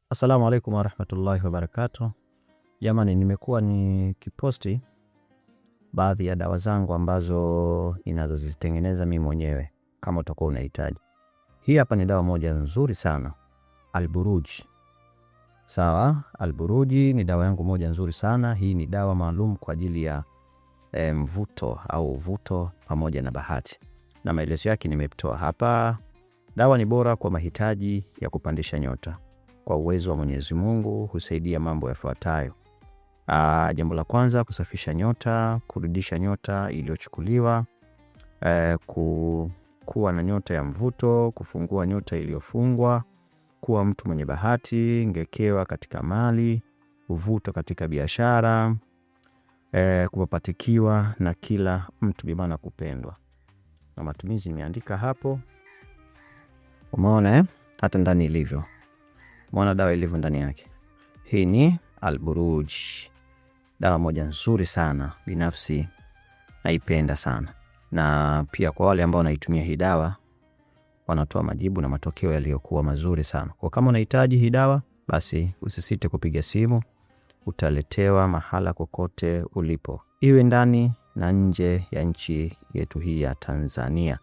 Assalamu alaikum warahmatullahi wabarakatuh. Jamani, nimekuwa nikiposti baadhi ya dawa zangu ambazo ninazozitengeneza mimi mwenyewe kama utakuwa unahitaji. Hii hapa ni dawa moja nzuri sana, Alburuj. Sawa, Alburuj ni dawa yangu moja nzuri sana. Hii ni dawa maalum kwa ajili ya mvuto au uvuto pamoja na bahati. Na maelezo yake nimetoa hapa. Dawa ni bora kwa mahitaji ya kupandisha nyota. Kwa uwezo wa Mwenyezi Mungu husaidia mambo yafuatayo. Jambo la kwanza, kusafisha nyota, kurudisha nyota iliyochukuliwa, kuwa na nyota ya mvuto, kufungua nyota iliyofungwa, kuwa mtu mwenye bahati, ngekewa katika mali, uvuto katika biashara, kupapatikiwa na kila mtu, bimaana kupendwa. Na matumizi nimeandika hapo. Umeona hata ndani ilivyo. Umeona dawa ilivyo ndani yake. Hii ni Alburuj. Dawa moja nzuri sana, binafsi naipenda sana. Na pia kwa wale ambao wanaitumia hii dawa wanatoa majibu na matokeo yaliyokuwa mazuri sana. Kwa kama unahitaji hii dawa, basi usisite kupiga simu, utaletewa mahala kokote ulipo, iwe ndani na nje ya nchi yetu hii ya Tanzania.